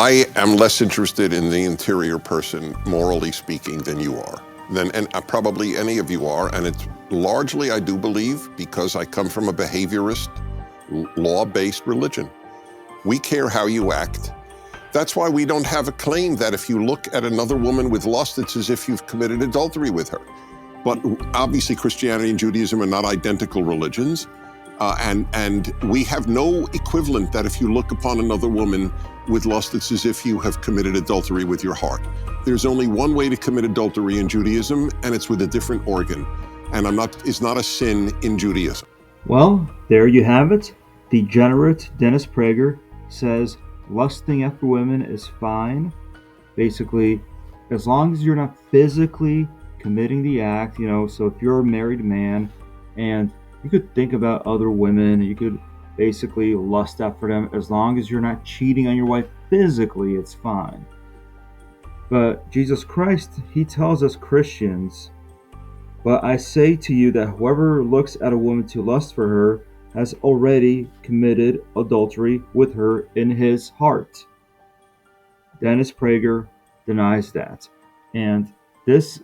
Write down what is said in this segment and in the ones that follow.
I am less interested in the interior person, morally speaking, than you are, and probably any of you are. And it's largely, I do believe, because I come from a behaviorist, law-based religion. We care how you act. That's why we don't have a claim that if you look at another woman with lust, it's as if you've committed adultery with her. But obviously Christianity and Judaism are not identical religions. And we have no equivalent that if you look upon another woman with lust, it's as if you have committed adultery with your heart. There's only one way to commit adultery in Judaism, and it's with a different organ. And it's not a sin in Judaism. Well, there you have it. Degenerate Dennis Prager says lusting after women is fine. Basically, as long as you're not physically committing the act, so if you're a married man and you could think about other women, you could basically lust after them, as long as you're not cheating on your wife physically, it's fine. But Jesus Christ, he tells us Christians, "But I say to you that whoever looks at a woman to lust for her has already committed adultery with her in his heart." Dennis Prager denies that. And this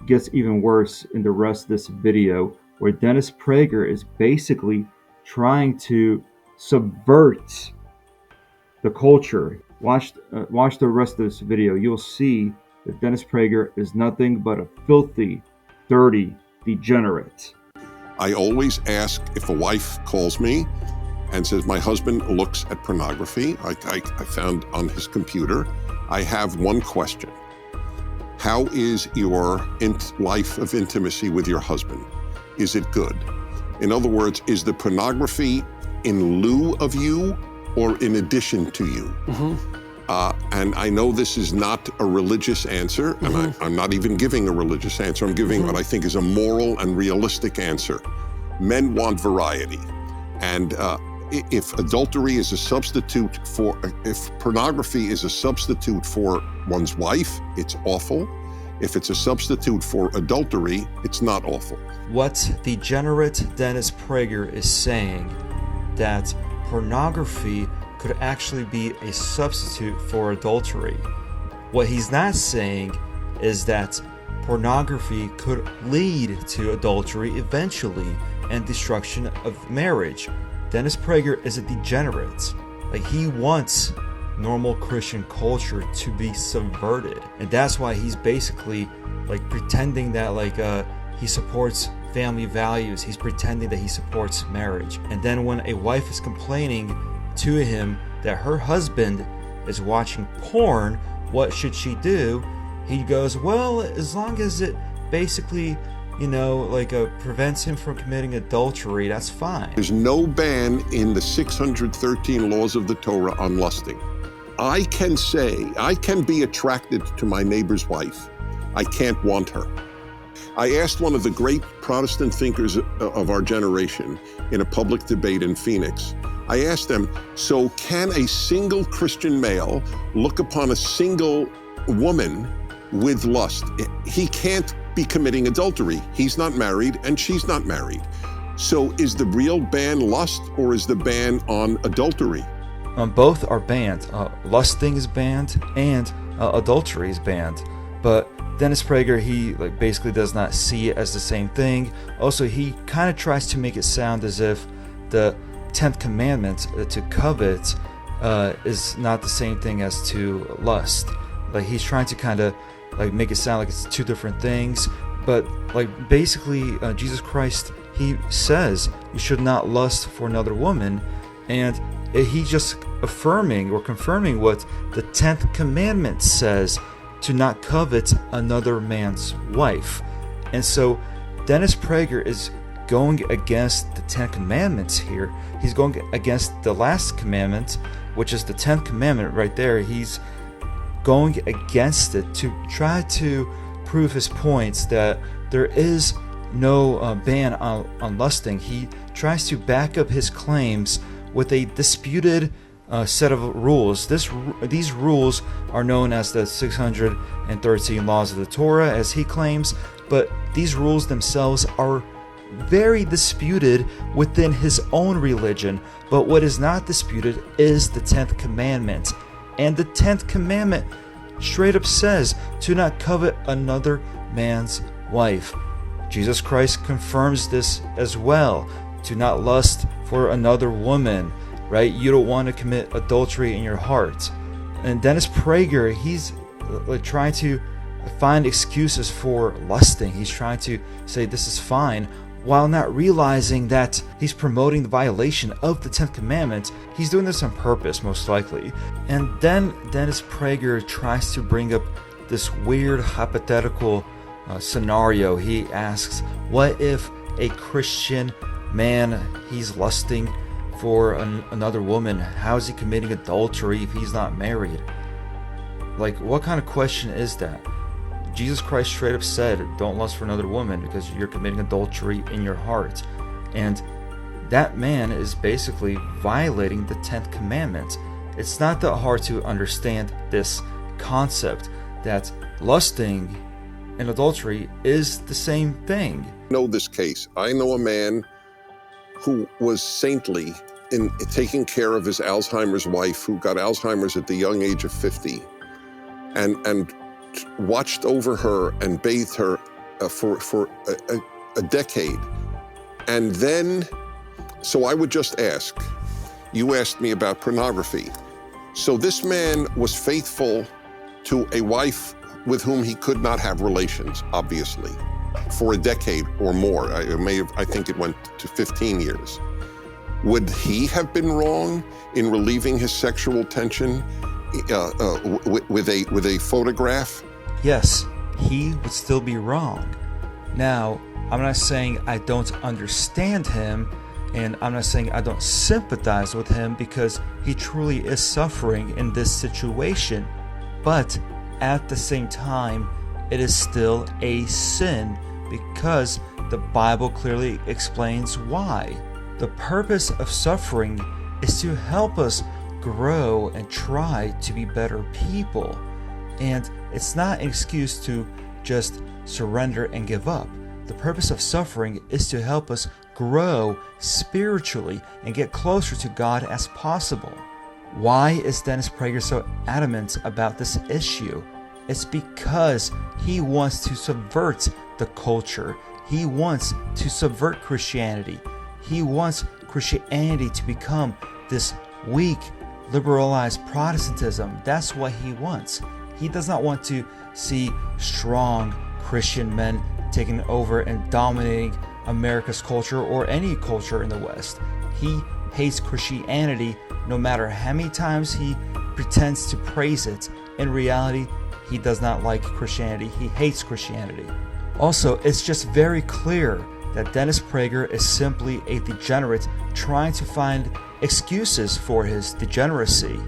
gets even worse in the rest of this video, where Dennis Prager is basically trying to subvert the culture. Watch the rest of this video. You'll see that Dennis Prager is nothing but a filthy, dirty degenerate. I always ask, if a wife calls me and says, my husband looks at pornography, I found on his computer, I have one question. How is your life of intimacy with your husband? Is it good? In other words, is the pornography in lieu of you or in addition to you? And I know this is not a religious answer, and I'm not even giving a religious answer. I'm giving what I think is a moral and realistic answer. Men want variety. And if adultery is a substitute if pornography is a substitute for one's wife, it's awful. If it's a substitute for adultery, it's not awful. What Degenerate Dennis Prager is saying, that pornography could actually be a substitute for adultery. What he's not saying is that pornography could lead to adultery eventually and destruction of marriage. Dennis Prager is a degenerate. He wants normal Christian culture to be subverted, and that's why he's basically pretending that he supports family values. He's pretending that he supports marriage, and then when a wife is complaining to him that her husband is watching porn, what should she do? He goes, well, as long as it basically prevents him from committing adultery, that's fine. There's no ban in the 613 laws of the Torah on lusting. I can be attracted to my neighbor's wife. I can't want her. I asked one of the great Protestant thinkers of our generation in a public debate in Phoenix, I asked them, so can a single Christian male look upon a single woman with lust? He can't be committing adultery. He's not married and she's not married. So is the real ban lust, or is the ban on adultery? Both are banned. Lusting is banned and adultery is banned. But Dennis Prager, he basically does not see it as the same thing. Also, he kind of tries to make it sound as if the 10th commandment to covet is not the same thing as to lust. He's trying to kind of make it sound like it's two different things. But basically, Jesus Christ, he says you should not lust for another woman, and he's just affirming or confirming what the 10th commandment says, to not covet another man's wife. And so Dennis Prager is going against the 10 commandments here. He's going against the last commandment, which is the 10th commandment right there. He's going against it to try to prove his points that there is no ban on lusting. He tries to back up his claims with a disputed set of rules. These rules are known as the 613 laws of the Torah, as he claims, but these rules themselves are very disputed within his own religion. But what is not disputed is the 10th commandment. And the 10th commandment straight up says to not covet another man's wife. Jesus Christ confirms this as well, to not lust for another woman, right? You don't want to commit adultery in your heart. And Dennis Prager, he's trying to find excuses for lusting. He's trying to say this is fine, while not realizing that he's promoting the violation of the 10th commandment. He's doing this on purpose, most likely. And then Dennis Prager tries to bring up this weird hypothetical scenario. He asks, what if a Christian man, he's lusting for another woman? How is he committing adultery if he's not married? Like, what kind of question is that? Jesus Christ straight up said, don't lust for another woman because you're committing adultery in your heart. And that man is basically violating the 10th commandment. It's not that hard to understand this concept that lusting and adultery is the same thing. I know this case. I know a man who was saintly in taking care of his Alzheimer's wife, who got Alzheimer's at the young age of 50, and watched over her and bathed her for a decade. And then, so I would just ask, you asked me about pornography. So this man was faithful to a wife with whom he could not have relations, obviously, for a decade or more. I think it went to 15 years. Would he have been wrong in relieving his sexual tension with a photograph? Yes, he would still be wrong. Now, I'm not saying I don't understand him, and I'm not saying I don't sympathize with him, because he truly is suffering in this situation. But at the same time, it is still a sin, because the Bible clearly explains why. The purpose of suffering is to help us grow and try to be better people. And it's not an excuse to just surrender and give up. The purpose of suffering is to help us grow spiritually and get closer to God as possible. Why is Dennis Prager so adamant about this issue? It's because he wants to subvert the culture. He wants to subvert Christianity. He wants Christianity to become this weak, liberalized Protestantism. That's what he wants. He does not want to see strong Christian men taking over and dominating America's culture or any culture in the West. He hates Christianity no matter how many times he pretends to praise it. In reality, he does not like Christianity. He hates Christianity. Also, it's just very clear that Dennis Prager is simply a degenerate trying to find excuses for his degeneracy.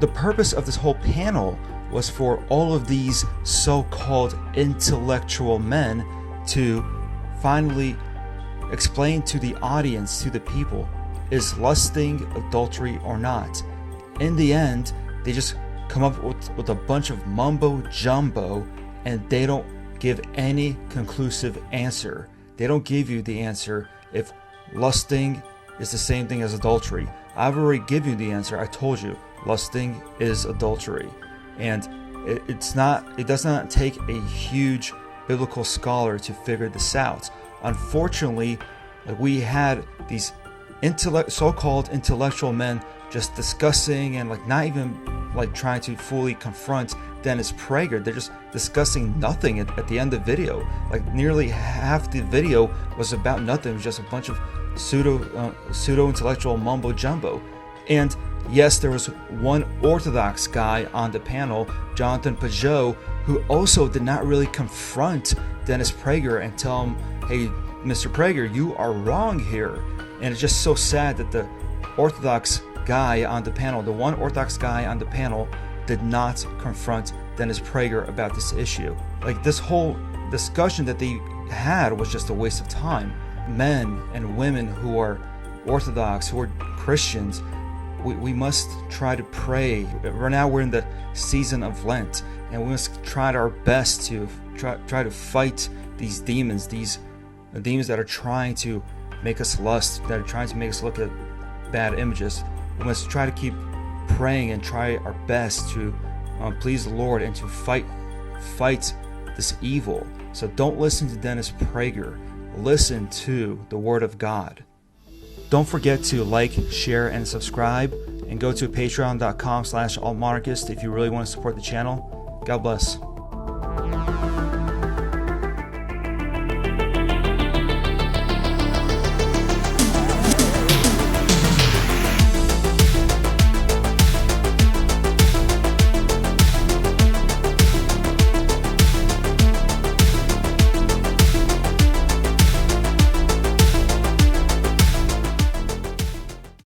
The purpose of this whole panel was for all of these so-called intellectual men to finally explain to the audience, to the people, is lusting adultery or not? In the end, they just come up with a bunch of mumbo jumbo, and they don't give any conclusive answer. They don't give you the answer if lusting is the same thing as adultery. I've already given you the answer. I told you, lusting is adultery. And it does not take a huge biblical scholar to figure this out. Unfortunately, we had these so-called intellectual men just discussing and not even trying to fully confront Dennis Prager. They're just discussing nothing at the end of the video. Nearly half the video was about nothing. It was just a bunch of pseudo intellectual mumbo jumbo. And yes, there was one Orthodox guy on the panel, Jonathan Pajot, who also did not really confront Dennis Prager and tell him, hey, Mr. Prager, you are wrong here. And it's just so sad that the Orthodox guy on the panel, the one Orthodox guy on the panel, did not confront Dennis Prager about this issue. This whole discussion that they had was just a waste of time. Men and women who are Orthodox, who are Christians, we must try to pray. Right now we're in the season of Lent, and we must try our best to try to fight these demons that are trying to make us lust, that are trying to make us look at bad images. We must try to keep praying and try our best to please the Lord and to fight this evil. So don't listen to Dennis Prager. Listen to the Word of God. Don't forget to like, share, and subscribe, and go to patreon.com/altmonarchist if you really want to support the channel. God bless.